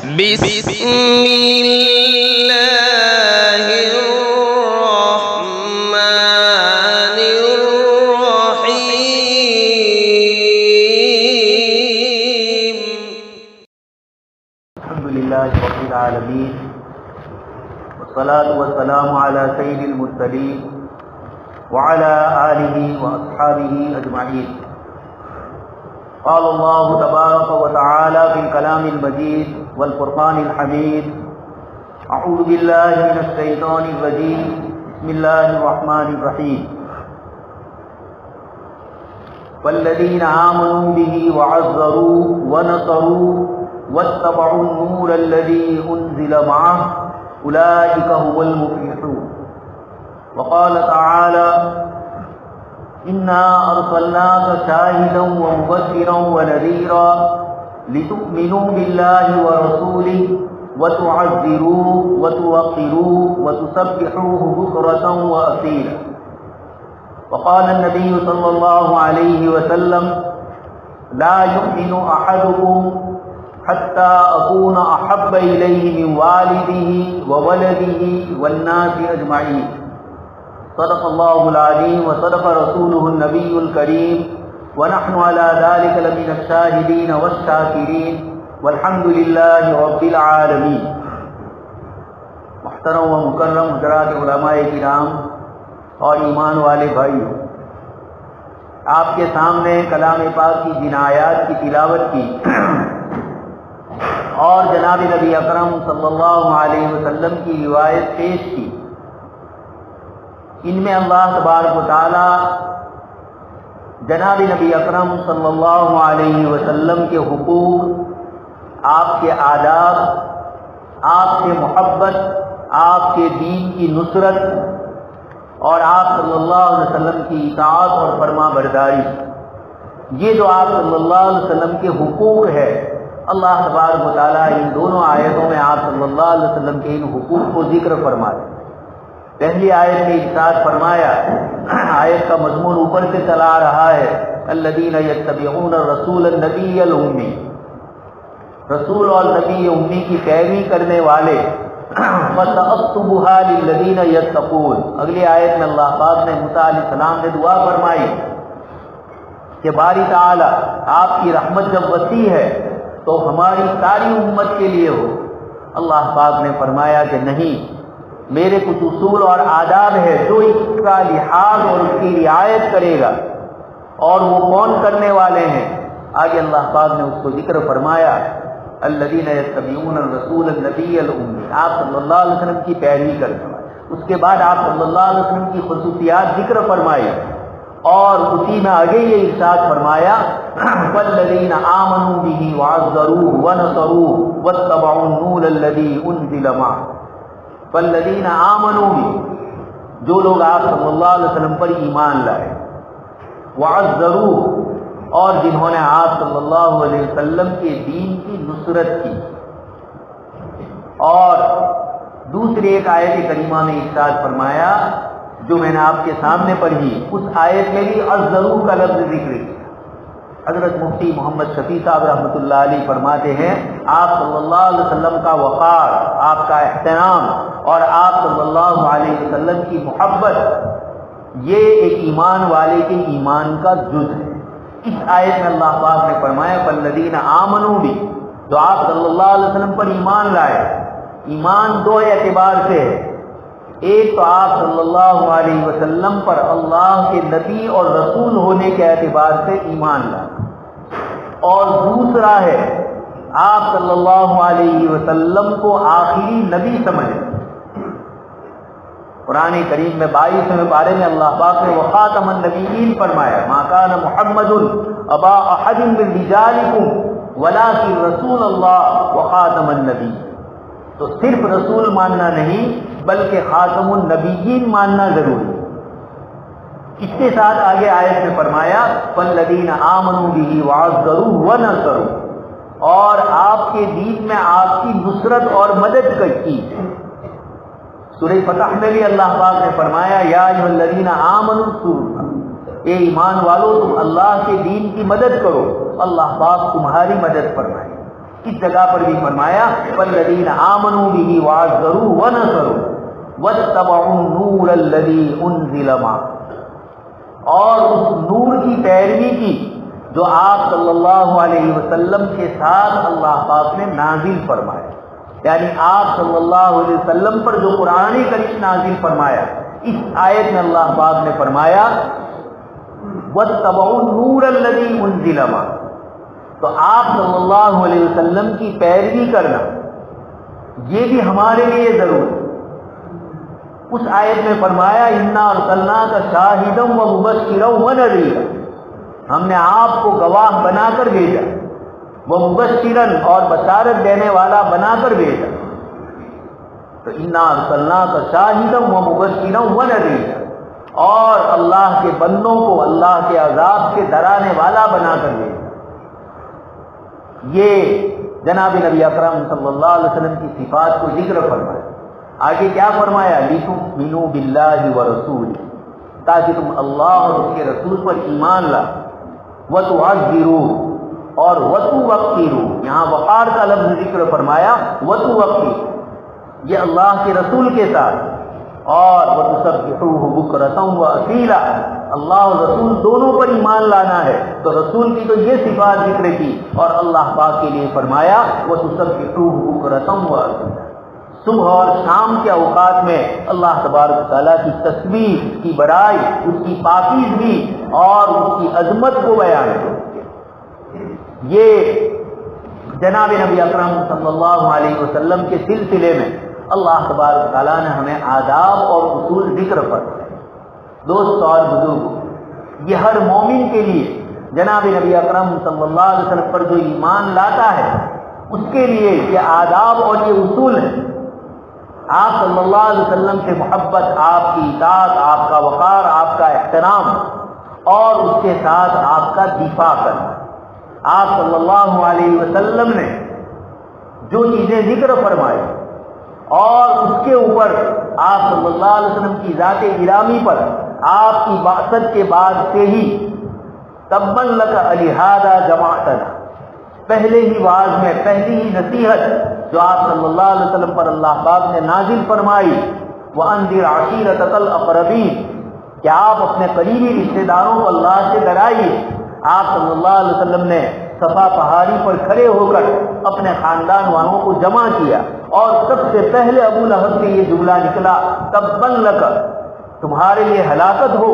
بسم اللہ الرحمن الرحیم الحمد للہ رب العالمین والصلاة والسلام علی سید المرسلین وعلى آلہ واصحابہ اجمعین. قال اللہ تبارک وتعالی فی الکلام المجید والفرقان الحمید. اعوذ باللہ من الشیطان الرجیم. بسم اللہ الرحمن الرحیم. والذین آمنوا به وعزروه ونصروه واتبعوا النور الذي أنزل معه أولئك هم المفلحون. وقال تعالى إنا أرسلناك شاهدا ومبشرا ونذيرا لتؤمنوا بالله ورسوله وتعزروه وتوقروه وتسبحوه بكرة وأصيلا. وقال النبي صلى الله عليه وسلم لا يؤمن أحدكم حتى أكون أحب إليه من والده وولده والناس أجمعين. صدق الله العظيم وصدق رسوله النبي الكريم ونحن على ذلك لمن الشاهدين والشاكرين والحمد لله رب العالمين. محترم و مکرم حضرات علماء کرام اور ایمان والے بھائیوں، آپ کے سامنے کلام پاک کی جن آیات کی تلاوت کی اور جناب نبی اکرم صلی اللہ علیہ وسلم کی روایت پیش کی، ان میں اللہ تبارک و تعالی جناب نبی اکرم صلی اللہ علیہ وسلم کے حقوق، آپ کے آداب، آپ سے محبت، آپ کے دین کی نصرت اور آپ صلی اللہ علیہ وسلم کی اطاعت اور فرما برداری، یہ جو آپ صلی اللہ علیہ وسلم کے حقوق ہے، اللہ تبارک و تعالیٰ ان دونوں آیتوں میں آپ صلی اللہ علیہ وسلم کے ان حقوق کو ذکر فرماتے. پہلی آیت میں ارشاد فرمایا، آیت کا مضمون اوپر سے چلا آ رہا ہے، الذین یتبعون الرسول النبی الامی، رسول اور نبی امی کی پیروی کرنے والے. فَسَأَكْتُبُهَا لِلَّذِينَ يَتَّقُونَ. اگلی آیت میں اللہ پاک نے موسیٰ علیہ السلام نے دعا فرمائی کہ باری تعالی آپ کی رحمت جب وسیع ہے تو ہماری ساری امت کے لیے ہو. اللہ پاک نے فرمایا کہ نہیں، میرے کچھ اصول اور آداب ہے جو اس کا لحاظ اور اس کی رعایت کرے گا، اور وہ کون کرنے والے ہیں؟ آگے اللہ پاک نے اس کو ذکر فرمایا، الذین یتبعون الرسول النبی الامی، آپ صلی اللہ علیہ وسلم کی پیروی کرنے والے. اس کے بعد آپ صلی اللہ علیہ وسلم کی خصوصیات ذکر فرمائی اور اسی میں آگے یہ ارشاد فرمایا، والذین آمنوا به وعزروه ونصروه واتبعوا النور الذی انزل معه. والذین آمنوا به، جو لوگ آپ صلی اللہ علیہ وسلم پر ایمان لائے، وعزروه، اور جنہوں نے آپ صلی اللہ علیہ وسلم کے دین کی نصرت کی. اور دوسری ایک آیت کریمہ میں ارشاد فرمایا جو میں نے آپ کے سامنے پڑھی، اس آیت میں بھی عزروه کا لفظ ذکر کیا. حضرت مفتی محمد شفیع صاحب رحمۃ اللہ علیہ فرماتے ہیں، آپ صلی اللہ علیہ وسلم کا وقار، آپ کا احترام اور آپ صلی اللہ علیہ وسلم کی محبت، یہ ایک ایمان والے کے ایمان کا جز ہے. اس آیت میں اللہ پاک نے فرمایا والذین آمنوا بھی، جو آپ صلی اللہ علیہ وسلم پر ایمان لائے. ایمان دو اعتبار سے ہے، ایک تو آپ صلی اللہ علیہ وسلم پر اللہ کے نبی اور رسول ہونے کے اعتبار سے ایمان لائے، اور دوسرا ہے آپ صلی اللہ علیہ وسلم کو آخری نبی سمجھیں. قرآن کریم میں 22ویں پارے میں اللہ پاک نے وخاتم النبیین فرمایا، ما کان محمد ابا احد من رجالکم ولکن رسول اللہ وخاتم النبی. تو صرف رسول ماننا نہیں بلکہ خاتم النبیین ماننا ضروری. اس کے ساتھ آگے آیت میں فرمایا والذین آمنوا به وعزروه ونصروه، اور آپ کے دین میں آپ کی نصرت اور مدد کی. سورہ فتح میں بھی اللہ پاک نے فرمایا یا ایھا الذین آمنوا اذکروا، اے ایمان والو تم اللہ کے دین کی مدد کرو، اللہ پاک تمہاری مدد فرمائے. اس جگہ پر بھی فرمایا والذین آمنوا بہ وعزروہ ونصروہ واتبعوا النور الذی انزل معہ، اور اس نور کی پیروی کی جو آپ صلی اللہ علیہ وسلم کے ساتھ اللہ پاک نے نازل فرمایا، یعنی آپ صلی اللہ علیہ وسلم پر جو قرآن کریم نازل فرمایا، اس آیت میں اللہ پاک نے فرمایا واتبعوا النور الذی انزل معہ، تو آپ صلی اللہ علیہ وسلم کی پیروی کرنا یہ بھی ہمارے لیے ضروری ہے۔ اس آیت میں فرمایا انا ارسلناک شاہدا ومبشرا ونذیرا، ہم نے آپ کو گواہ بنا کر بھیجا، ومبشرا اور بشارت دینے والا بنا کر بھیجا، تو انا ارسلناک شاہدا ومبشرا ونذیرا، اور اللہ کے بندوں کو اللہ کے عذاب سے ڈرانے والا بنا کر بھیجا۔ یہ جناب نبی اکرم صلی اللہ علیہ وسلم کی صفات کو ذکر فرمایا۔ آگے کیا فرمایا؟ لِتُؤْمِنُوا بِاللَّهِ وَرَسُولِهِ، تاکہ تم اللہ اور اس کے رسول پر ایمان لا، وَتُعَزِّرُوهُ اور وَتُوَقِّرُوهُ، یہاں وقار کا لفظ ذکر فرمایا، وَتُوَقِّرُوهُ یہ اللہ کے رسول کے ساتھ، اور وَتُسَبِّحُوهُ بُكْرَةً وَأَصِيلًا اللہ اور رسول دونوں پر ایمان لانا ہے، تو رسول کی تو یہ صفات ذکر کی، اور اللہ پاک کے لیے فرمایا وَتُسَبِّحُوهُ بُكْرَةً وَأَصِيلًا، صبح اور شام کے اوقات میں اللہ تبارک و تعالیٰ کی تسبیح کی بڑائی، اس کی پاکیزگی اور اس کی عظمت کو بیان کرو۔ یہ جناب نبی اکرم صلی اللہ علیہ وسلم کے سلسلے میں اللہ تبارک و تعالیٰ نے ہمیں آداب اور اصول ذکر فرمائے۔ دوست اور بزرگوں، یہ ہر مومن کے لیے جناب نبی اکرم صلی اللہ علیہ وسلم پر جو ایمان لاتا ہے اس کے لیے یہ آداب اور یہ اصول ہیں۔ آپ صلی اللہ علیہ وسلم سے محبت، آپ کی اطاعت، آپ کا وقار، آپ کا احترام، اور اس کے ساتھ آپ کا دفاع کرنا۔ آپ صلی اللہ علیہ وسلم نے جو چیزیں ذکر فرمائی اور اس کے اوپر آپ صلی اللہ علیہ وسلم کی ذات گرامی پر آپ کی بعثت کے بعد سے ہی تبًّا لک لہذا جمعتنا، پہلے ہی واعظ میں پہلی ہی نصیحت جو آپ صلی اللہ علیہ وسلم پر اللہ پاک نے نازل فرمائی، وَأَنذِرْ عَشِيرَتَكَ الْأَقْرَبِينَ، کہ آپ اپنے قریبی رشتہ داروں کو اللہ سے ڈرائیے۔ آپ صلی اللہ علیہ وسلم نے صفا پہاڑی پر کھڑے ہو کر اپنے خاندان والوں کو جمع کیا، اور سب سے پہلے ابو لہب سے یہ جملہ نکلا تبًّا لک، تمہارے لیے ہلاکت ہو،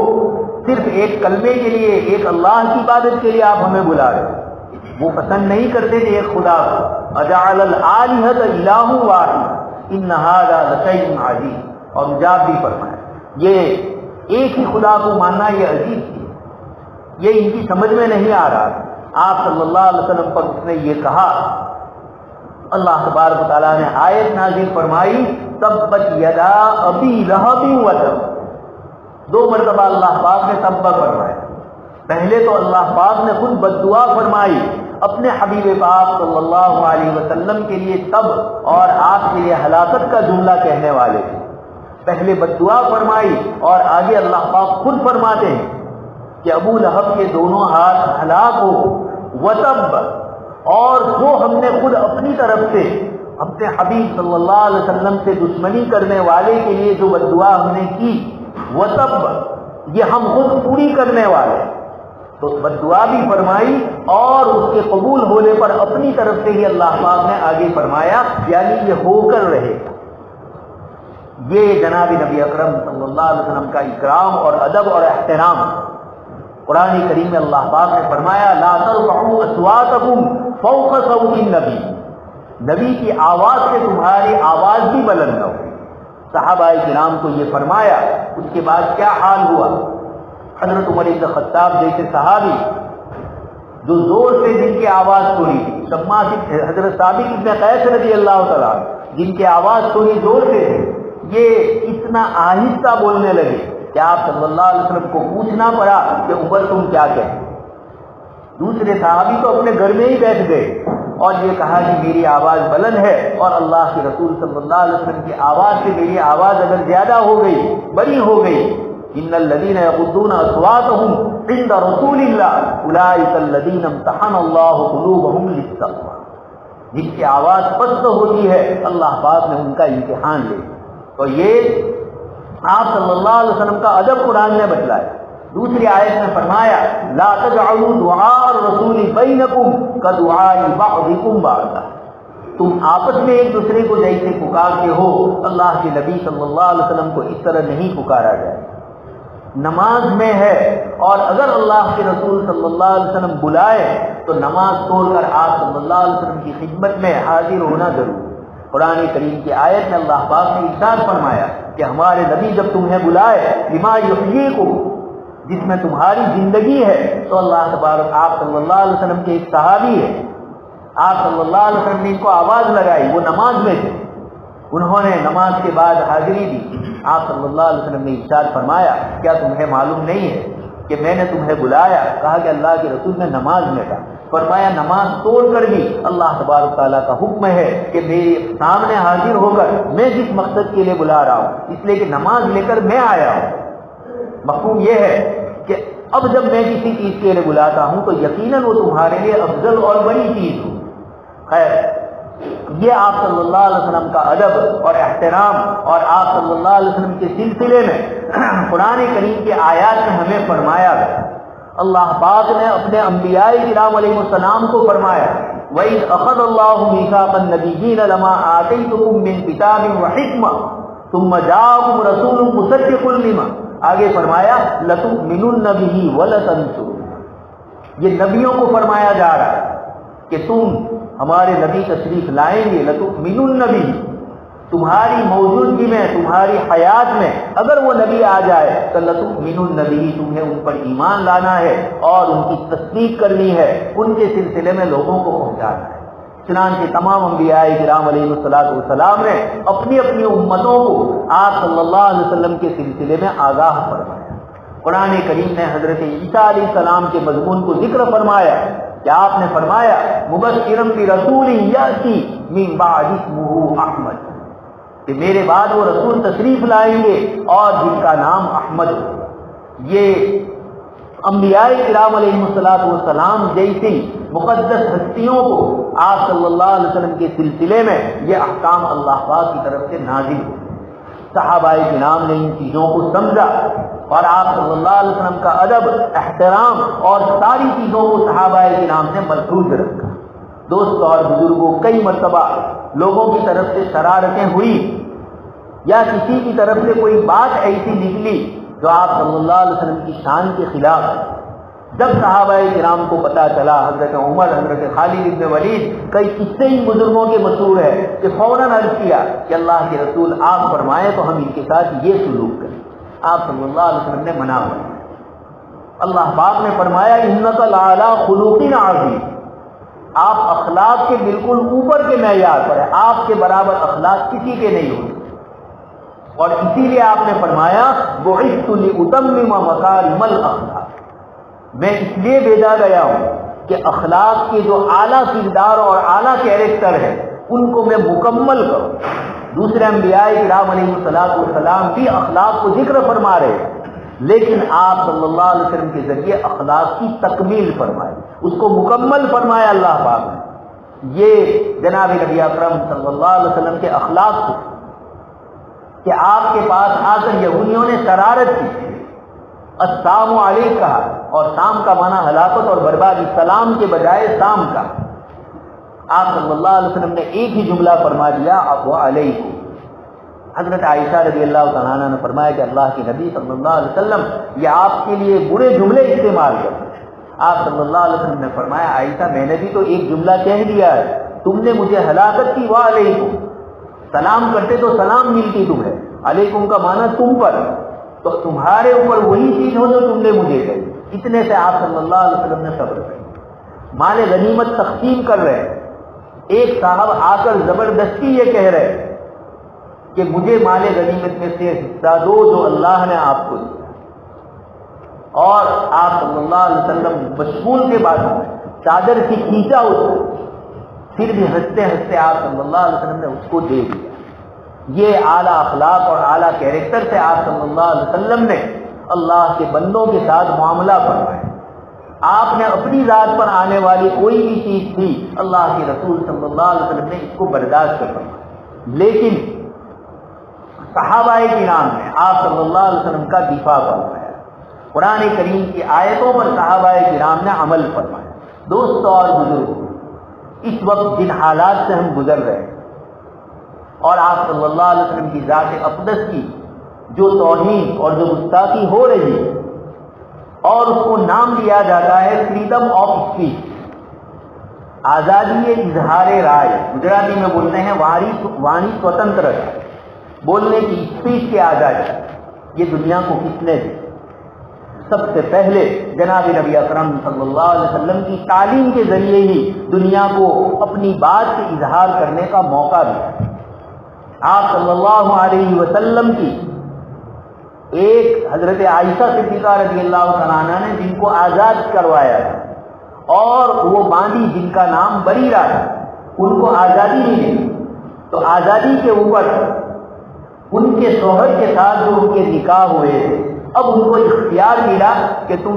صرف ایک کلمے کے لیے، ایک اللہ کی عبادت کے لیے آپ ہمیں بلا رہے۔ وہ پسند نہیں کرتے تھے ایک خدا کو، اجعل الآلہۃ الہ واحد ان ھذا لشیء عجیب، اور مجاب بھی فرمایا یہ ایک ہی خدا کو ماننا یہ عجیب تھی، یہ ان کی سمجھ میں نہیں آ رہا۔ آپ صلی اللہ علیہ وسلم پر اس نے یہ کہا، اللہ تبارک و تعالیٰ نے آیت نازل فرمائی تبت یدا ابی لہب وتب، دو مرتبہ اللہ پاک نے تبہ فرمایا۔ پہلے تو اللہ پاک نے خود بد دعا فرمائی اپنے حبیب پاک صلی اللہ علیہ وسلم کے لیے تب اور آپ کے لیے ہلاکت کا جملہ کہنے والے تھے، پہلے بد دعا فرمائی، اور آگے اللہ پاک خود فرماتے ہیں کہ ابو لہب کے دونوں ہاتھ ہلاک ہو، وتب، اور جو ہم نے خود اپنی طرف سے اپنے حبیب صلی اللہ علیہ وسلم سے دشمنی کرنے والے کے لیے جو بد دعا ہم نے کی، وتب یہ ہم خود پوری کرنے والے، تو بد دعا بھی فرمائی، اور اس کے قبول ہونے پر اپنی طرف سے ہی اللہ پاک نے آگے فرمایا یعنی یہ ہو کر رہے گا۔ یہ جناب نبی اکرم صلی اللہ علیہ وسلم کا اکرام اور ادب اور احترام۔ قرآن کریم میں اللہ پاک نے فرمایا لا ترفعوا اصواتکم فوق صوت النبی، نبی کی آواز سے تمہاری آواز بھی بلند نہ ہو۔ صحابہ کرام کو یہ فرمایا، اس کے بعد کیا حال ہوا؟ حضرت عمر بن خطاب جیسے صحابی جو زور سے جن کی آواز سنی، حضرت ثابت بن قیس رضی اللہ تعالیٰ جن کی آواز سنی زور سے تھی، یہ اتنا آہستہ بولنے لگے کہ آپ صلی اللہ علیہ وسلم کو پوچھنا پڑا کہ عمر تم کیا کہتے؟ دوسرے صحابی تو اپنے گھر میں ہی بیٹھ گئے اور یہ کہا کہ میری آواز بلند ہے، اور اللہ کے رسول صلی اللہ علیہ وسلم کی آواز سے میری آواز اگر زیادہ ہو گئی، بڑی ہو گئی، ان الذين يغضون اصواتهم عند رسول الله اولئك الذين امتحن الله قلوبهم للتقوى، جن کی آواز پست ہوتی ہے اللہ پاک نے ان کا امتحان لے. تو یہ آپ صلی اللہ علیہ وسلم کا ادب قرآن نے بتلایا. دوسری آیت میں فرمایا لا تجعلوا دعاء الرسول بینکم کدعاء بعضکم بعضا. تم آپس میں ایک دوسرے کو جیسے پکارتے ہو اللہ کے نبی صلی اللہ علیہ وسلم کو اس طرح نہیں پکارا جائے. نماز میں ہے اور اگر اللہ کے رسول صلی اللہ علیہ وسلم بلائے تو نماز چھوڑ کر آپ صلی اللہ علیہ وسلم کی خدمت میں حاضر ہونا ضروری. قرآن کریم کی آیت میں اللہ پاک نے ارشاد فرمایا کہ ہمارے نبی جب تمہیں بلائے لما یحییکم، جس میں تمہاری زندگی ہے، تو اللہ تبارک آپ صلی اللہ علیہ وسلم کے ایک صحابی ہے، آپ صلی اللہ علیہ وسلم نے ان کو آواز لگائی، وہ نماز میں تھے، انہوں نے نماز کے بعد حاضری دی. آپ صلی اللہ علیہ وسلم نے ارشاد فرمایا کیا تمہیں معلوم نہیں ہے کہ میں نے تمہیں بلایا؟ کہا کہ اللہ کے رسول نے نماز میں تھا. فرمایا نماز توڑ کر بھی اللہ تبارک تعالیٰ کا حکم ہے کہ میرے سامنے حاضر ہو کر میں جس مقصد کے لیے بلا رہا ہوں اس لیے کہ نماز لے کر میں آیا ہوں. مفہوم یہ ہے کہ اب جب میں کسی چیز کے لیے بلاتا ہوں تو یقیناً وہ تمہارے لیے افضل اور بڑی چیز ہو. خیر، یہ آپ صلی اللہ علیہ وسلم کا ادب اور احترام اور آپ صلی اللہ علیہ وسلم کے سلسلے میں قرآن کریم کے آیات میں ہمیں فرمایا گیا. اللہ پاک نے اپنے انبیاء کرام علیہ السلام کو فرمایا وَإِذْ أَخَذَ اللَّهُ مِيثَاقَ النَّبِيِّينَ لَمَا آتَيْتُكُم مِّن كِتَابٍ وَحِكْمَةٍ ثُمَّ جَاءَكُمْ رَسُولٌ مُصَدِّقٌ لِّمَا، آگے فرمایا لَتُؤْمِنُنَّ بِهِ وَلَتَنصُرُنَّهُ. یہ نبیوں کو فرمایا جا رہا ہے کہ تم ہمارے نبی تشریف لائیں گے، لتؤمنن بہ، تمہاری موجودگی میں تمہاری حیات میں اگر وہ نبی آ جائے تو لتؤمنن بہ، تمہیں ان پر ایمان لانا ہے اور ان کی تصدیق کرنی ہے، ان کے سلسلے میں لوگوں کو پہنچانا ہے. چنانچہ تمام انبیاء کرام علیہ السلام نے اپنی اپنی امتوں کو آپ صلی اللہ علیہ وسلم کے سلسلے میں آگاہ فرمایا. قرآن کریم نے حضرت عیسیٰ علیہ السلام کے مضمون کو ذکر فرمایا کہ آپ نے فرمایا مبشرا برسول یاتی من بعد اسمہ احمد، کہ میرے بعد وہ رسول تشریف لائیں گے اور جن کا نام احمد ہو. یہ انبیاء کرام علیہ السلام جیسی مقدس ہستیوں کو آپ صلی اللہ علیہ وسلم کے سلسلے میں یہ احکام اللہ پاک کی طرف سے نازل ہوئے. صحابہ کرام نے ان چیزوں کو سمجھا اور آپ صلی اللہ علیہ وسلم کا ادب، احترام اور ساری چیزوں کو صحابہ کرام نے ملحوظ رکھا. دوستوں اور بزرگوں، کئی مرتبہ لوگوں کی طرف سے شرارتیں ہوئی یا کسی کی طرف سے کوئی بات ایسی نکلی جو آپ صلی اللہ علیہ وسلم کی شان کے خلاف ہے. جب صحابہ کرام کو پتہ چلا، حضرت عمر، حضرت خالد بن ولید، کئی قصے ہی بزرگوں کے مشہور ہے کہ فوراً عرض کیا کہ اللہ کے رسول آپ فرمائیں تو ہم ان کے ساتھ یہ سلوک کریں. آپ صلی اللہ علیہ وسلم نے منع کیا. اللہ پاک نے فرمایا انک لعلی خلق عظیم، آپ اخلاق کے بالکل اوپر کے معیار پر ہے، آپ کے برابر اخلاق کسی کے نہیں ہوتے. اور اسی لیے آپ نے فرمایا بعثت لاتمم مکارم الاخلاق، میں اس لیے بھیجا گیا ہوں کہ اخلاق کے جو اعلیٰ کردار اور اعلیٰ کیریکٹر ہے ان کو میں مکمل کروں. دوسرے انبیاء کرام علیہ السلام بھی اخلاق کو ذکر فرما رہے ہیں، لیکن آپ صلی اللہ علیہ وسلم کے ذریعے اخلاق کی تکمیل فرمائی، اس کو مکمل فرمایا اللہ پاک نے. یہ جناب نبی اکرم صلی اللہ علیہ وسلم کے اخلاق کو کہ آپ کے پاس آ کر یہودیوں نے شرارت کی، السلام علیکم کہا، اور سام کا معنی ہلاکت اور بربادی، سلام کے بجائے سام کا. آپ صلی اللہ علیہ وسلم نے ایک ہی جملہ فرما دیا اب علیکم. حضرت عائشہ رضی اللہ تعالیٰ عنہ نے فرمایا کہ اللہ کے نبی صلی اللہ علیہ وسلم یہ آپ کے لیے برے جملے استعمال کرتے. آپ صلی اللہ علیہ وسلم نے فرمایا عائشہ میں نے بھی تو ایک جملہ کہہ دیا ہے، تم نے مجھے ہلاکت کی، وعلیکم، سلام کرتے تو سلام ملتی تمہیں، علیکم کا معنی تم پر، تو تمہارے اوپر وہی چیز ہو جو تم نے مجھے کہی. اتنے سے آپ صلی اللہ علیہ وسلم نے صبر کیا. مال غنیمت تقسیم کر رہے ہیں، ایک صاحب آ کر زبردستی یہ کہہ رہے کہ مجھے مال غنیمت میں سے حصہ دو جو اللہ نے آپ کو دیا. اور آپ صلی اللہ علیہ وسلم مشغول کے بعد چادر کی کھینچا اتر، پھر بھی ہنستے ہنستے آپ صلی اللہ علیہ وسلم نے اس کو دے دیا. یہ اعلیٰ اخلاق اور اعلیٰ کیریکٹر سے آپ صلی اللہ علیہ وسلم نے اللہ کے بندوں کے ساتھ معاملہ فرمایا. آپ نے اپنی ذات پر آنے والی کوئی بھی چیز تھی اللہ کے رسول صلی اللہ علیہ وسلم نے اس کو برداشت کر فرمایا، لیکن صحابہ کرام نے آپ صلی اللہ علیہ وسلم کا دفاع فرمایا، قرآن کریم کی آیتوں پر صحابہ کرام نے عمل فرمایا۔ دوستوں اور بزرگوں، اس وقت جن حالات سے ہم گزر رہے ہیں اور آپ صلی اللہ علیہ وسلم کی ذات اقدس کی جو توہین اور جو گستاخی ہو رہی ہے اور اس کو نام دیا جاتا ہے فریڈم آف اسپیچ، آزادی اظہار رائے، گجراتی میں بولتے ہیں وانی سوتنترتا، بولنے کی اسپیچ کی آزادی، یہ دنیا کو کس نے دی؟ سب سے پہلے جناب نبی اکرم صلی اللہ علیہ وسلم کی تعلیم کے ذریعے ہی دنیا کو اپنی بات کے اظہار کرنے کا موقع دیا۔ آپ صلی اللہ علیہ وسلم کی ایک حضرت عائشہ صدیقہ رضی اللہ تعالیٰ عنہ نے جن کو آزاد کروایا تھا اور وہ باندی جن کا نام بریرہ ہے، ان کو آزادی ملی، تو آزادی کے اوپر ان کے شوہر کے ساتھ جو ان کے نکاح ہوئے تھے، اب ان کو اختیار ملا کہ تم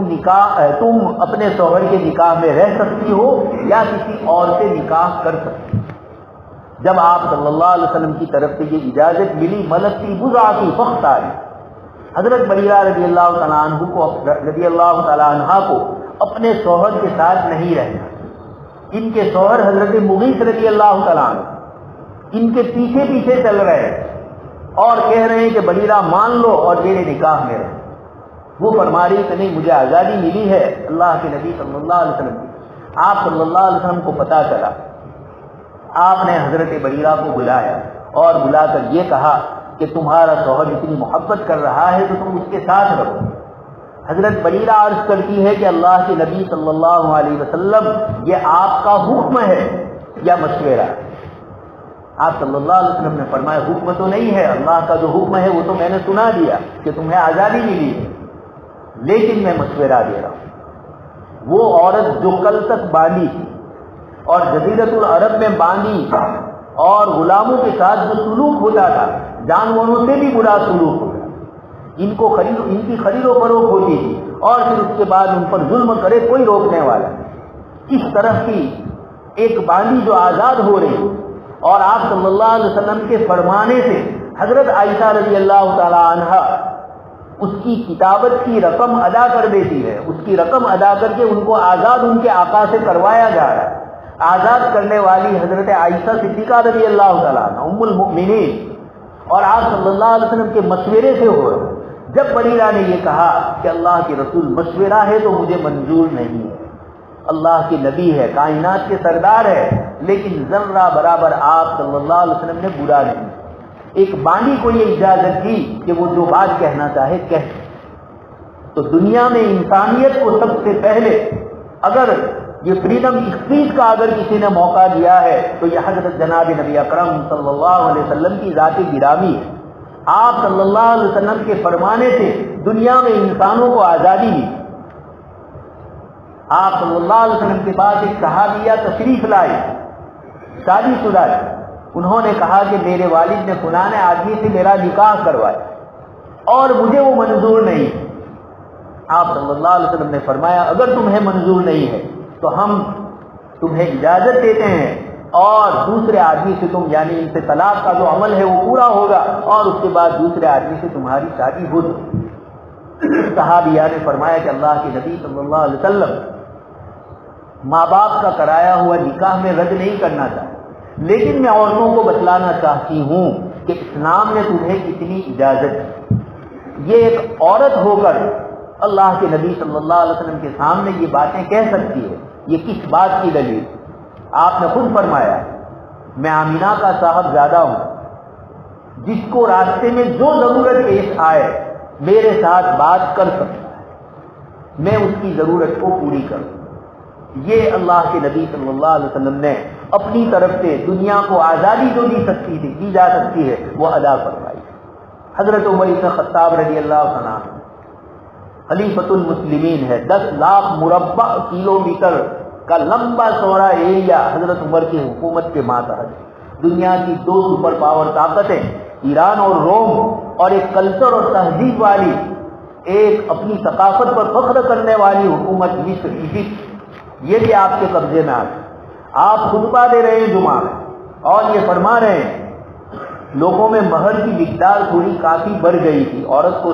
اپنے شوہر کے نکاح میں رہ سکتی ہو یا کسی اور سے نکاح کر سکتی ہو۔ جب آپ صلی اللہ علیہ وسلم کی طرف سے یہ اجازت ملی، ملتی بضعتی فختاری، حضرت بریرہ رضی اللہ تعالیٰ عنہ کو اپنے شوہر کے ساتھ نہیں رہنا، ان کے شوہر حضرت مغیث رضی اللہ تعالیٰ عنہ ان کے پیچھے پیچھے چل رہے ہیں اور کہہ رہے ہیں کہ بریرہ مان لو اور میرے نکاح میں رہو۔ وہ فرما رہی کہ نہیں، مجھے آزادی ملی ہے اللہ کے نبی صلی اللہ علیہ وسلم کی۔ آپ صلی اللہ علیہ وسلم کو پتہ چلا، آپ نے حضرت بریرہ کو بلایا اور بلا کر یہ کہا کہ تمہارا شوہر اتنی محبت کر رہا ہے تو تم اس کے ساتھ رہو۔ حضرت بریرہ عرض کرتی ہے کہ اللہ کے نبی صلی اللہ علیہ وسلم، یہ آپ کا حکم ہے یا مشورہ؟ آپ صلی اللہ علیہ وسلم نے فرمایا حکم تو نہیں ہے، اللہ کا جو حکم ہے وہ تو میں نے سنا دیا کہ تمہیں آزادی ملی ہے، لیکن میں مشورہ دے رہا ہوں۔ وہ عورت جو کل تک باندھی تھی اور جزیرت العرب میں باندھی اور غلاموں کے ساتھ جو سلوک ہوتا تھا، جانوروں سے بھی برا سلوک ہوتا، ان کی خرید و فروخت ہوتی تھی اور پھر اس کے بعد ان پر ظلم کرے کوئی روکنے والا نہیں، اس طرح کی ایک باندھی جو آزاد ہو رہی، اور آپ صلی اللہ علیہ وسلم کے فرمانے سے حضرت عائشہ رضی اللہ تعالی عنہ اس کی کتابت کی رقم ادا کر دیتی ہے، اس کی رقم ادا کر کے ان کو آزاد ان کے آقا سے کروایا جا رہا ہے۔ آزاد کرنے والی حضرت عائشہ صدیقہ رضی اللہ تعالیٰ عنہ ام المؤمنین، اور آپ صلی اللہ علیہ وسلم کے مشورے سے ہو رہا۔ جب بریرہ نے یہ کہا کہ اللہ کے رسول مشورہ ہے تو مجھے منظور نہیں ہے، اللہ کے نبی ہے، کائنات کے سردار ہے، لیکن ذرہ برابر آپ صلی اللہ علیہ وسلم نے برا نہیں، ایک بانی کو یہ اجازت دی کہ وہ جو بات کہنا چاہے کہہ۔ تو دنیا میں انسانیت کو سب سے پہلے اگر یہ فریڈم اسپیچ کا اگر کسی نے موقع دیا ہے تو یہ حضرت جناب نبی اکرم صلی اللہ علیہ وسلم کی ذات گرامی ہے۔ آپ صلی اللہ علیہ وسلم کے فرمانے سے دنیا میں انسانوں کو آزادی دی۔ آپ صلی اللہ علیہ وسلم کے بعد ایک صحابیہ تشریف لائی، شادی شدہ، انہوں نے کہا کہ میرے والد نے فلاں آدمی سے میرا نکاح کروایا اور مجھے وہ منظور نہیں۔ آپ صلی اللہ علیہ وسلم نے فرمایا اگر تمہیں منظور نہیں ہے تو ہم تمہیں اجازت دیتے ہیں اور دوسرے آدمی سے تم یعنی ان سے طلاق کا جو عمل ہے وہ پورا ہوگا اور اس کے بعد دوسرے آدمی سے تمہاری شادی ہو جائے۔ صحابیہ نے فرمایا کہ اللہ کے نبی صلی اللہ علیہ وسلم ماں باپ کا کرایا ہوا نکاح میں رد نہیں کرنا چاہتا، لیکن میں عورتوں کو بتلانا چاہتی ہوں کہ اسلام نے تمہیں کتنی اجازت دی۔ یہ ایک عورت ہو کر اللہ کے نبی صلی اللہ علیہ وسلم کے سامنے یہ باتیں کہہ سکتی ہے، یہ کس بات کی دلیل؟ آپ نے خود فرمایا میں آمینہ کا صاحب زیادہ ہوں، جس کو راستے میں جو ضرورت پیش آئے میرے ساتھ بات کر سکتا ہے، میں اس کی ضرورت کو پوری کروں۔ یہ اللہ کے نبی صلی اللہ علیہ وسلم نے اپنی طرف سے دنیا کو آزادی جو دی جا سکتی ہے وہ ادا فرمائی۔ حضرت عمر بن خطاب رضی اللہ عنہ خلیفۃ المسلمین ہے، 10 لاکھ مربع کلومیٹر کا لمبا چوڑا ایریا حضرت عمر کی حکومت کے ماتحت۔ دنیا کی 2 سپر پاور طاقتیں ایران اور روم، اور ایک کلچر اور تہذیب والی ایک اپنی ثقافت پر فخر کرنے والی حکومت مصر، ایجپٹ، یہ بھی آپ کے قبضے میں آ گئی۔ آپ خطبہ دے رہے ہیں جمعہ میں اور یہ فرما رہے ہیں لوگوں میں مہر کی مقدار تھوڑی کافی بڑھ گئی تھی، عورت کو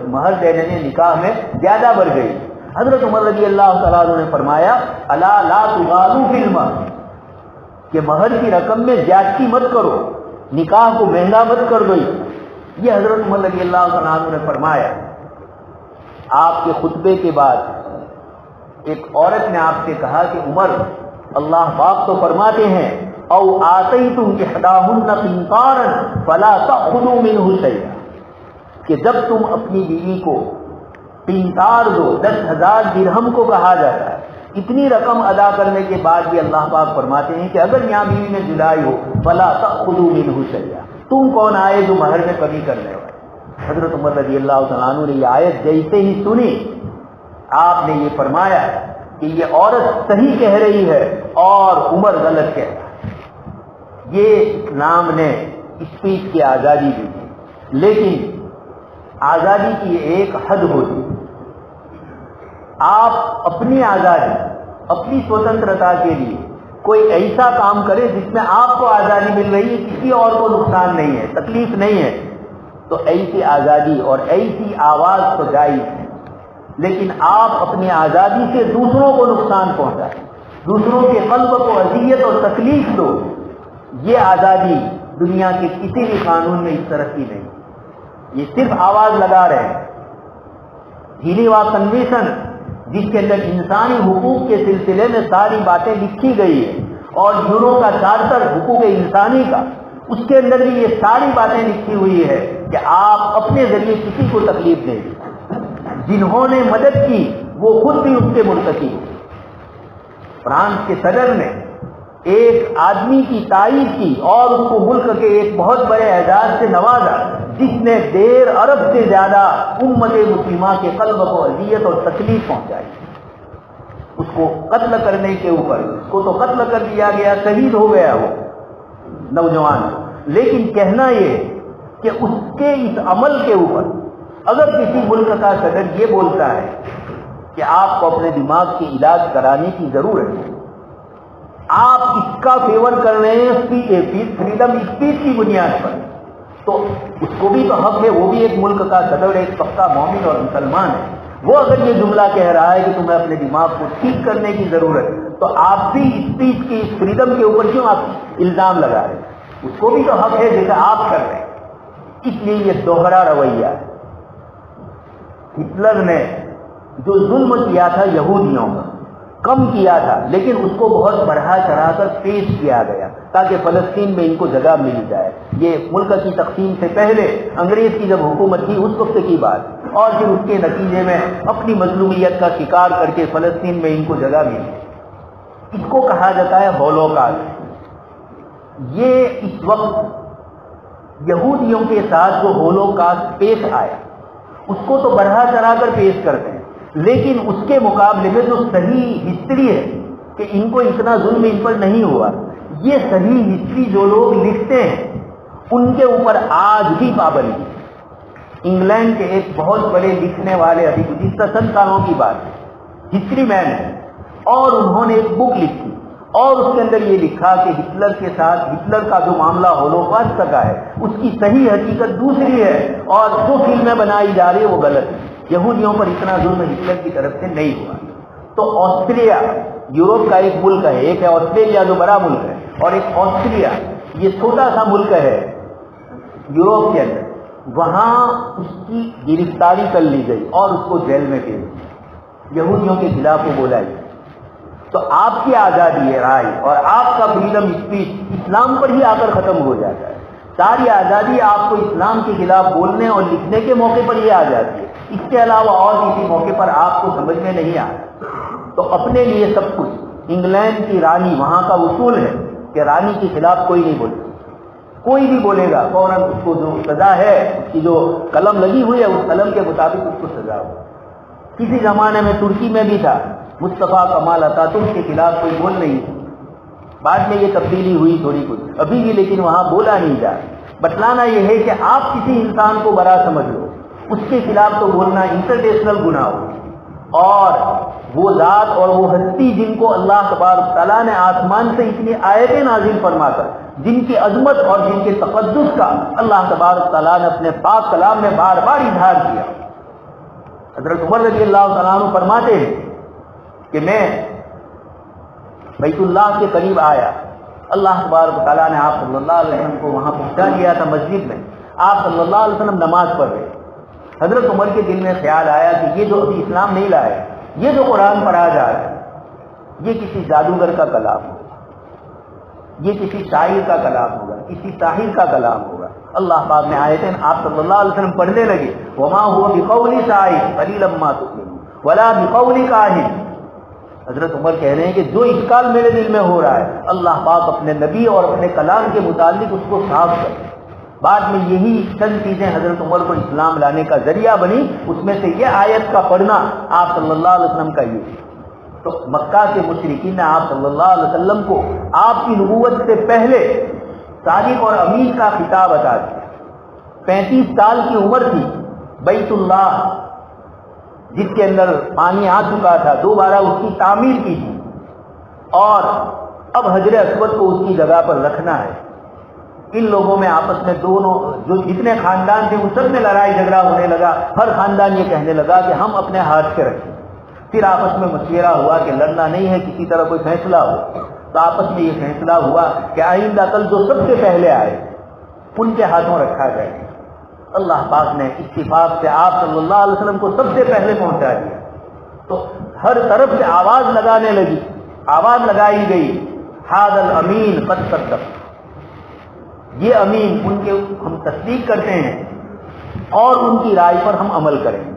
مہر دینے میں نکاح میں زیادہ بڑھ گئی۔ حضرت عمر رضی اللہ تعالیٰ عنہ نے فرمایا الا لا تغالوا فی المہر، کہ مہر کی رقم میں زیادتی مت کرو، نکاح کو مہنگا مت کر دو۔ یہ حضرت عمر رضی اللہ تعالیٰ عنہ نے فرمایا۔ آپ کے خطبے کے بعد ایک عورت نے آپ سے کہا کہ عمر، اللہ پاک تو فرماتے ہیں او آتیتم احداہن قنطارا فلا تأخذوا منہ شیئا، کہ جب تم اپنی بیوی کو قنطار دو، 10,000 درہم کو کہا جاتا ہے، اتنی رقم ادا کرنے کے بعد بھی اللہ پاک فرماتے ہیں کہ اگر میاں بیوی میں جدائی ہو فلا تأخذوا منہ شیئا، تم کون آئے جو مہر میں کمی کرنے والے۔ حضرت عمر رضی اللہ تعالیٰ عنہ نے یہ آیت جیسے ہی سنی، آپ نے یہ فرمایا کہ یہ عورت صحیح کہہ رہی ہے اور عمر غلط کہہ رہا ہے۔ یہ اسلام نے اسپیچ کی آزادی دی، لیکن آزادی کی ایک حد ہوتی۔ آپ اپنی آزادی، اپنی سوتنترتا کے لیے کوئی ایسا کام کرے جس میں آپ کو آزادی مل رہی ہے، کسی اور کو نقصان نہیں ہے، تکلیف نہیں ہے، تو ایسی آزادی اور ایسی آواز تو جائز ہے۔ لیکن آپ اپنی آزادی سے دوسروں کو نقصان پہنچائیں، دوسروں کے قلب کو اذیت اور تکلیف دو، یہ آزادی دنیا کے کسی بھی قانون میں اس طرح کی نہیں۔ یہ صرف آواز لگا رہے ہیں۔ جنیوا کنوینشن، جس کے اندر انسانی حقوق کے سلسلے میں ساری باتیں لکھی گئی ہے، اور یورو کا چارٹر حقوق انسانی کا، اس کے اندر بھی یہ ساری باتیں لکھی ہوئی ہے کہ آپ اپنے ذریعے کسی کو تکلیف دیں گے۔ جنہوں نے مدد کی وہ خود بھی اس کے مرتکب ہوئے۔ فرانس کے صدر نے ایک آدمی کی تعریف کی اور اس کو ملک کے ایک بہت بڑے اعزاز سے نوازا، جس نے 1.5 ارب سے زیادہ امت مسلمہ کے قلب کو اذیت اور تکلیف پہنچائی۔ اس کو قتل کرنے کے اوپر، اس کو تو قتل کر دیا گیا، شہید ہو گیا وہ نوجوان، لیکن کہنا یہ کہ اس کے اس عمل کے اوپر اگر کسی ملک کا صدر یہ بولتا ہے کہ آپ کو اپنے دماغ کے علاج کرانے کی ضرورت ہے، آپ اس کا فیور کر رہے ہیں فریڈم اسپیچ کی بنیاد پر، تو اس کو بھی تو حق ہے، وہ بھی ایک ملک کا صدر، ایک پکا مومن اور مسلمان ہے۔ وہ اگر یہ جملہ کہہ رہا ہے کہ تمہیں اپنے دماغ کو ٹھیک کرنے کی ضرورت ہے، تو آپ بھی اسپیچ کی فریڈم کے اوپر کیوں آپ الزام لگا رہے ہیں؟ اس کو بھی تو حق ہے جیسا آپ کر رہے ہیں۔ اس لیے یہ دوہرا رویہ ہے۔ ہٹلر نے جو ظلم کیا تھا یہودیوں کا، کم کیا تھا، لیکن اس کو بہت بڑھا چڑھا کر پیش کیا گیا تاکہ فلسطین میں ان کو جگہ مل جائے۔ یہ ملک کی تقسیم سے پہلے انگریز کی جب حکومت تھی اس وقت کی بات، اور پھر اس کے نتیجے میں اپنی مظلومیت کا شکار کر کے فلسطین میں ان کو جگہ ملی۔ اس کو کہا جاتا ہے ہولوکاسٹ۔ یہ اس وقت یہودیوں کے ساتھ جو ہولوکاسٹ پیش آیا اس کو تو بڑھا چڑھا کر پیش کرتے ہیں، لیکن اس کے مقابلے میں جو صحیح ہسٹری ہے کہ ان کو اتنا ظلم ان پر نہیں ہوا، یہ صحیح ہسٹری جو لوگ لکھتے ہیں ان کے اوپر آج بھی پابندی۔ انگلینڈ کے ایک بہت بڑے لکھنے والے ابھی سالوں کی بات، ہسٹری مین ہے، اور انہوں نے ایک بک لکھی اور اس کے اندر یہ لکھا کہ ہٹلر کے ساتھ ہٹلر کا جو معاملہ ہولوکاسٹ کا ہے اس کی صحیح حقیقت دوسری ہے، اور جو فلمیں بنائی جا رہی ہے وہ غلط ہے۔ یہودیوں پر اتنا ظلم ہٹلر کی طرف سے نہیں ہوا۔ تو آسٹریا یورپ کا ایک ملک ہے، ایک ہے آسٹریلیا جو بڑا ملک ہے، اور ایک آسٹریا یہ چھوٹا سا ملک ہے یورپ کے اندر، وہاں اس کی گرفتاری کر لی گئی اور اس کو جیل میں بھیج دیا، یہودیوں کے خلاف وہ بولا گیا۔ تو آپ کی آزادی رائے اور آپ کا فریڈم اسپیچ اسلام پر ہی آ کر ختم ہو جاتا ہے۔ ساری آزادی آپ کو اسلام کے خلاف بولنے اور لکھنے کے موقع پر ہی آ جاتی ہے، اس کے علاوہ اور کسی موقع پر آپ کو سمجھ میں نہیں آتا۔ تو اپنے لیے سب کچھ، انگلینڈ کی رانی، وہاں کا اصول ہے کہ رانی کے خلاف کوئی نہیں بولے، کوئی بھی بولے گا فوراً اس کو جو سزا ہے، اس کی جو قلم لگی ہوئی ہے اس قلم کے مطابق اس کو سزا ہو۔ کسی زمانے میں ترکی میں بھی تھا، مصطفیٰ کمال اتاتürk کے خلاف کوئی بول نہیں تھا، بعد میں یہ تبدیلی ہوئی تھوڑی کچھ، ابھی بھی لیکن وہاں بولا نہیں جا۔ بتلانا یہ ہے کہ آپ کسی انسان کو برا سمجھ لو، اس کے خلاف تو بولنا انٹرنیشنل گناہ ہو۔ اور وہ ذات اور وہ ہستی جن کو اللہ تبارک تعالیٰ نے آسمان سے اتنی آیتیں نازل فرما کر جن کی عظمت اور جن کے تقدس کا اللہ تبارک تعالیٰ نے اپنے پاک کلام میں بار بار اظہار کیا۔ حضرت عمر رضی اللہ تعالیٰ عنہ فرماتے ہیں کہ میں بیت اللہ کے قریب آیا، اللہ تبارک تعالیٰ نے آپ صلی اللہ علیہ وسلم کو وہاں پہنچا دیا تھا مسجد میں، آپ صلی اللہ علیہ وسلم نماز پڑھ رہے۔ حضرت عمر کے دل میں خیال آیا کہ یہ جو ابھی اسلام نہیں لائے، یہ جو قرآن پڑھا جا رہا ہے یہ کسی جادوگر کا کلام ہوگا، یہ کسی شاعر کا کلام ہوگا، کسی ساحر کا کلام ہوگا۔ اللہ پاک نے آیتیں آپ صلی اللہ علیہ وسلم پڑھنے لگے، وما هو بقول شاعر قلیلا ما تؤمنون ولا بقول کاہن۔ حضرت عمر کہہ رہے ہیں کہ جو اشکال میرے دل میں ہو رہا ہے اللہ پاک اپنے نبی اور اپنے کلام کے متعلق اس کو صاف کر۔ بعد میں یہی چند چیزیں حضرت عمر کو اسلام لانے کا ذریعہ بنی، اس میں سے یہ آیت کا پڑھنا آپ صلی اللہ علیہ وسلم کا یہ۔ تو مکہ کے مشرکین نے آپ صلی اللہ علیہ وسلم کو آپ کی نبوت سے پہلے صادق اور امین کا خطاب عطا دیا۔ 35 سال کی عمر تھی، بیت اللہ جس کے اندر پانی آ چکا تھا، دوبارہ اس کی تعمیر کی تھی، اور اب حجر اسود کو اس کی جگہ پر رکھنا ہے۔ ان لوگوں میں آپس میں دونوں جو جتنے خاندان تھے ان سب میں لڑائی جھگڑا ہونے لگا۔ ہر خاندان یہ کہنے لگا کہ ہم اپنے ہاتھ سے رکھیں۔ پھر آپس میں مشورہ ہوا کہ لڑنا نہیں ہے، کسی طرح کوئی فیصلہ ہو۔ تو آپس میں یہ فیصلہ ہوا کہ آئندہ کل جو سب سے پہلے آئے ان کے ہاتھوں رکھا جائے۔ اللہ پاک نے اتفاق سے آپ صلی اللہ علیہ وسلم کو سب سے پہلے پہنچا دیا۔ تو ہر طرف سے آواز لگانے لگی، آواز لگائی گئی، ھذا الامین قد صدق، یہ امین ان کے ہم تصدیق کرتے ہیں اور ان کی رائے پر ہم عمل کریں گے۔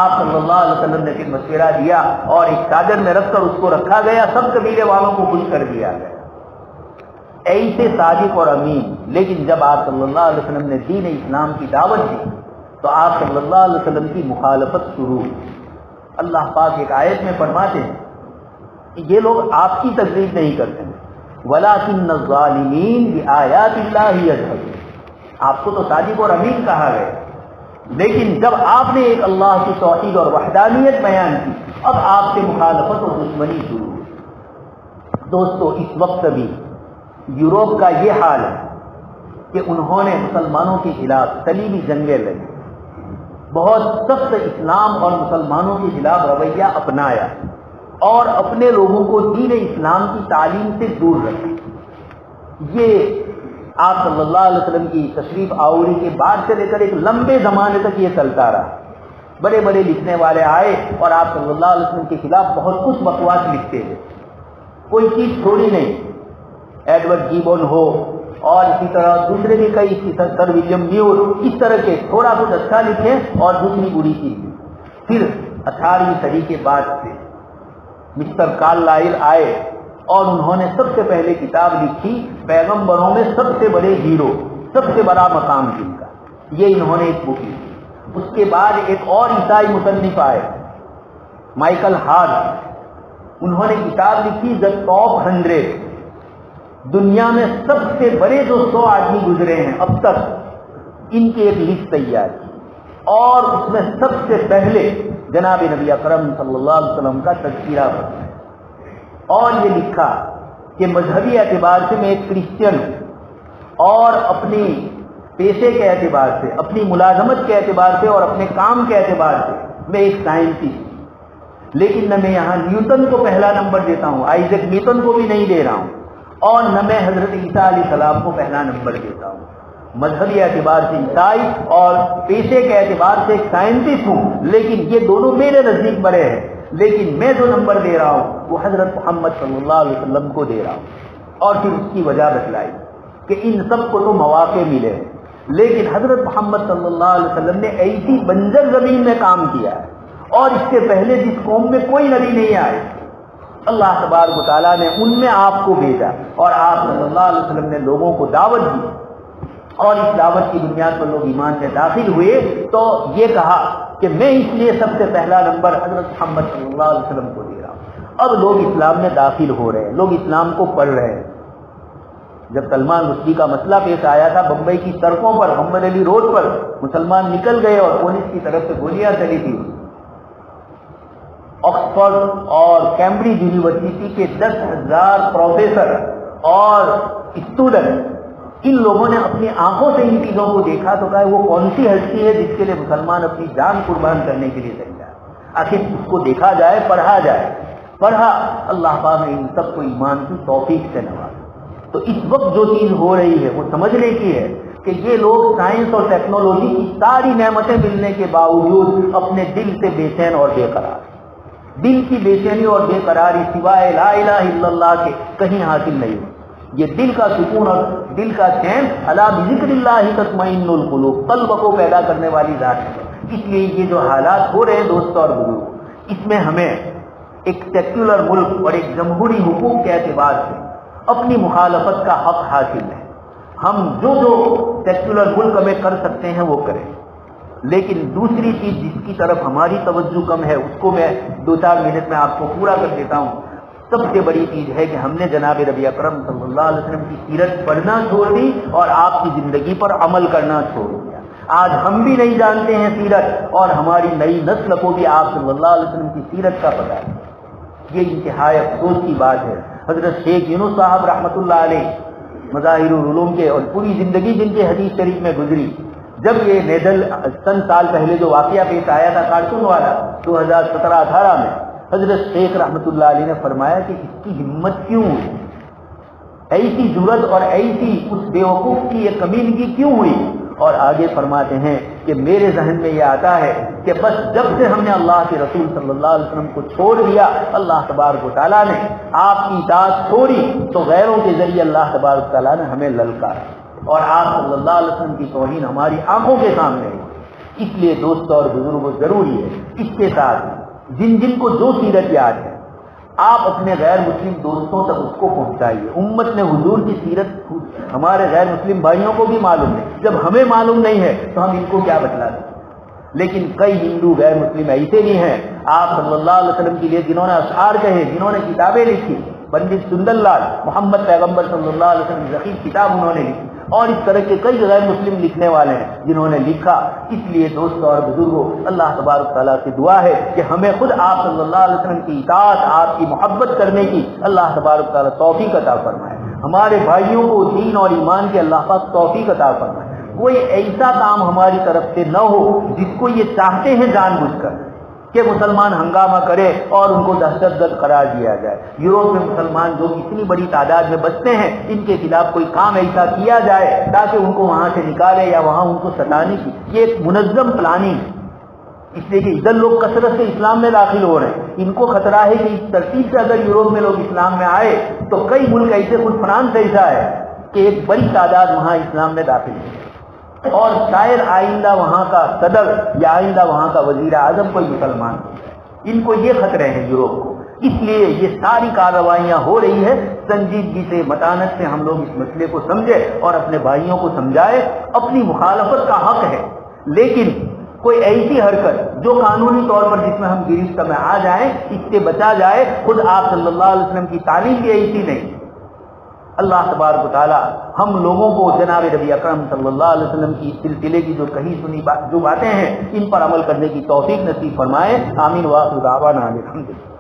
آپ صلی اللہ علیہ وسلم نے پھر مشورہ دیا اور ایک چادر میں رکھ کر اس کو رکھا گیا، سب قبیلے والوں کو خوش کر دیا گیا۔ ایسے صادق اور امین، لیکن جب آپ صلی اللہ علیہ وسلم نے دین اسلام کی دعوت دی تو آپ صلی اللہ علیہ وسلم کی مخالفت شروع ہوئی۔ اللہ پاک ایک آیت میں فرماتے ہیں کہ یہ لوگ آپ کی تکذیب نہیں کرتے ہیں، وَلَٰكِنَّ الظَّالِمِينَ بِآيَاتِ اللَّهِ يَجْحَدُونَ۔ آپ کو تو صادق اور امین کہا گیا، لیکن جب آپ نے ایک اللہ کی توحید اور وحدانیت بیان کی، اب آپ سے مخالفت اور دشمنی شروع ہوئی۔ دوستو، اس وقت بھی یورپ کا یہ حال ہے کہ انہوں نے مسلمانوں کے خلاف صلیبی جنگیں لڑی، بہت سخت اسلام اور مسلمانوں کے خلاف رویہ اپنایا اور اپنے لوگوں کو دین اسلام کی تعلیم سے دور رکھا۔ یہ آپ صلی اللہ علیہ وسلم کی تشریف آوری کے بعد سے لے کر ایک لمبے زمانے تک یہ چلتا رہا۔ بڑے بڑے لکھنے والے آئے اور آپ صلی اللہ علیہ وسلم کے خلاف بہت کچھ بکواس لکھتے تھے، کوئی چیز چھوڑی نہیں۔ ایڈورڈ گیبون ہو اور اسی طرح دوسرے بھی کئی، سر ولیم میور، اس طرح کے تھوڑا کچھ اچھا لکھیں اور دوسری بری چیز۔ پھر 18ویں صدی کے بعد سے مسٹر کارلائل آئے اور انہوں نے سب سے پہلے کتاب لکھی پیغمبروں میں سب سے بڑے ہیرو، سب سے بڑا مقام جن کا، یہ انہوں نے ایک بک لکھی۔ اس کے بعد ایک اور عیسائی مصنف آئے، مائیکل ہارٹ، انہوں نے کتاب لکھی دی ٹاپ 100، دنیا میں سب سے بڑے جو 100 آدمی گزرے ہیں اب تک، ان کی ایک لسٹ تیار کی، اور اس میں سب سے پہلے جناب نبی اکرم صلی اللہ علیہ وسلم کا تذکرہ ہوتا ہے، اور یہ لکھا کہ مذہبی اعتبار سے میں ایک کرسچن ہوں، اور اپنی پیشے کے اعتبار سے، اپنی ملازمت کے اعتبار سے اور اپنے کام کے اعتبار سے میں ایک سائنٹسٹ ہوں، لیکن نہ میں یہاں نیوٹن کو پہلا نمبر دیتا ہوں، آئزیک نیوٹن کو بھی نہیں دے رہا ہوں، اور نہ میں حضرت عیسیٰ علیہ السلام کو پہلا نمبر دیتا ہوں۔ مذہبی اعتبار سے عیسائی اور پیشے کے اعتبار سے ایک سائنٹسٹ ہوں، لیکن یہ دونوں میرے نزدیک بڑے ہیں، لیکن میں جو نمبر دے رہا ہوں وہ حضرت محمد صلی اللہ علیہ وسلم کو دے رہا ہوں۔ اور پھر اس کی وجہ بتلائی کہ ان سب کو تو مواقع ملے ہیں، لیکن حضرت محمد صلی اللہ علیہ وسلم نے ایسی بنجر زمین میں کام کیا ہے، اور اس سے پہلے جس قوم میں کوئی نبی نہیں آئے، اللہ تبارک و تعالیٰ نے ان میں آپ کو بھیجا، اور آپ صلی اللہ علیہ وسلم نے لوگوں کو دعوت دی، اور اس دعوت کی بنیاد پر لوگ ایمان میں داخل ہوئے۔ تو یہ کہا کہ میں اس لیے سب سے پہلا نمبر حضرت محمد صلی اللہ علیہ وسلم کو دے رہا ہوں۔ اب لوگ اسلام میں داخل ہو رہے ہیں، لوگ اسلام کو پڑھ رہے ہیں، جب سلمان رشدی کا مسئلہ پیش آیا تھا بمبئی کی سڑکوں پر محمد علی روڈ پر مسلمان نکل گئے اور پولیس کی طرف سے گولیاں چلی تھی. آکسفورڈ اور کیمبرج یونیورسٹی کے 10,000 پروفیسر اور اسٹوڈنٹ ان لوگوں نے اپنی آنکھوں سے ان چیزوں کو دیکھا تو کہا وہ کون سی ہستی ہے جس کے لیے مسلمان اپنی جان قربان کرنے کے لیے تیار. آخر اس کو دیکھا جائے، پڑھا جائے. پڑھا، اللہ پاک نے ان سب کو ایمان کی توفیق سے نوازا. تو اس وقت جو چیز ہو رہی ہے وہ سمجھنے کی ہے کہ یہ لوگ سائنس اور ٹیکنالوجی کی ساری نعمتیں ملنے کے باوجود اپنے دل سے بے چین اور بے قرار. دل کی بے چینی اور بے قراری سوائے لا الہ الا اللہ کے کہیں حاصل نہیں ہوتی. یہ دل کا سکون اور دل کا چین الا بذکر اللہ تطمئن القلوب، قلب کو پیدا کرنے والی ذات ہے. اس لیے یہ جو حالات ہو رہے ہیں دوستو اور بزرگوں، اس میں ہمیں ایک سیکولر ملک اور ایک جمہوری حقوق کے اعتبار سے اپنی مخالفت کا حق حاصل ہے. ہم جو سیکولر ملک میں کر سکتے ہیں وہ کریں. لیکن دوسری چیز جس کی طرف ہماری توجہ کم ہے اس کو میں 2-4 منٹ میں آپ کو پورا کر دیتا ہوں. سب سے بڑی چیز ہے کہ ہم نے جناب نبی اکرم صلی اللہ علیہ وسلم کی سیرت پڑھنا چھوڑ دی اور آپ کی زندگی پر عمل کرنا چھوڑ دیا. آج ہم بھی نہیں جانتے ہیں سیرت اور ہماری نئی نسل کو بھی آپ صلی اللہ علیہ وسلم کی سیرت کا پتہ ہے. یہ انتہائی افسوس کی بات ہے. حضرت شیخ یونس صاحب رحمۃ اللہ علیہ مظاہر العلوم کے اور پوری زندگی جن کے حدیث شریف میں گزری، جب یہ نیدل چند سال پہلے جو واقعہ پیش آیا تھا کارٹون والا 2017-18 میں، حضرت شیخ رحمۃ اللہ علیہ نے فرمایا کہ اس کی ہمت کیوں ہوئی، ایسی جرأت اور ایسی اس بیوقوف کی یہ کمینگی کیوں ہوئی. اور آگے فرماتے ہیں کہ میرے ذہن میں یہ آتا ہے کہ بس جب سے ہم نے اللہ کے رسول صلی اللہ علیہ وسلم کو چھوڑ دیا، اللہ تبارک و تعالیٰ نے آپ کی اطاعت چھوڑی تو غیروں کے ذریعے اللہ تبارک و تعالیٰ نے ہمیں للکارا اور آپ صلی اللہ علیہ وسلم کی توہین ہماری آنکھوں کے سامنے ہے. اس لیے دوستوں اور بزرگوں ضروری ہے اس کے ساتھ جن کو جو سیرت یاد ہے آپ اپنے غیر مسلم دوستوں تک اس کو پہنچائیے. امت نے حضور کی سیرت ہمارے غیر مسلم بھائیوں کو بھی معلوم ہے، جب ہمیں معلوم نہیں ہے تو ہم ان کو کیا بتلا دیں. لیکن کئی ہندو غیر مسلم ایسے بھی ہیں آپ صلی اللہ علیہ وسلم کے لیے جنہوں نے اشعار کہے، جنہوں نے کتابیں لکھی. پنڈت سندر لال محمد پیغمبر صلی اللہ علیہ وسلم ذخیر کتاب انہوں نے لکھی اور اس طرح کے کئی غیر مسلم لکھنے والے ہیں جنہوں نے لکھا. اس لیے دوستوں اور بزرگوں اللہ تبارک تعالیٰ سے دعا ہے کہ ہمیں خود آپ صلی اللہ علیہ وسلم کی اطاعت، آپ کی محبت کرنے کی اللہ تبارک تعالیٰ توفیق عطا فرمائے. ہمارے بھائیوں کو دین اور ایمان کے اللہ پاک توفیق عطا فرمائے. کوئی ایسا کام ہماری طرف سے نہ ہو جس کو یہ چاہتے ہیں جان بوجھ کر کہ مسلمان ہنگامہ کرے اور ان کو دہشت گرد قرار دیا جائے. یوروپ میں مسلمان جو اتنی بڑی تعداد میں بستے ہیں ان کے خلاف کوئی کام ایسا کیا جائے تاکہ ان کو وہاں سے نکالے یا وہاں ان کو ستانے کی، یہ ایک منظم پلاننگ ہے. اس لیے کہ ادھر لوگ کثرت سے اسلام میں داخل ہو رہے ہیں، ان کو خطرہ ہے کہ اس ترتیب سے اگر یوروپ میں لوگ اسلام میں آئے تو کئی ملک ایسے، خود فرانس ایسا ہے کہ ایک بڑی تعداد وہاں اسلام میں داخل ہے اور شاید آئندہ وہاں کا صدر یا آئندہ وہاں کا وزیر اعظم کوئی مسلمان ہو جائے. ان کو یہ خطرے ہیں یوروپ کو. اس لیے یہ ساری کارروائیاں ہو رہی ہے. سنجیدگی سے، متانت سے ہم لوگ اس مسئلے کو سمجھے اور اپنے بھائیوں کو سمجھائے. اپنی مخالفت کا حق ہے، لیکن کوئی ایسی حرکت جو قانونی طور پر جس میں ہم گرفتہ میں آ جائیں اس سے بچا جائے. خود آپ صلی اللہ علیہ وسلم کی تعلیم بھی ایسی نہیں. اللہ تبارک و تعالی ہم لوگوں کو جناب نبی اکرم صلی اللہ علیہ وسلم کی سلسلے کی جو کہی سنی جو باتیں ہیں ان پر عمل کرنے کی توفیق نصیب فرمائے. آمین. واخر دعوانا الحمدللہ.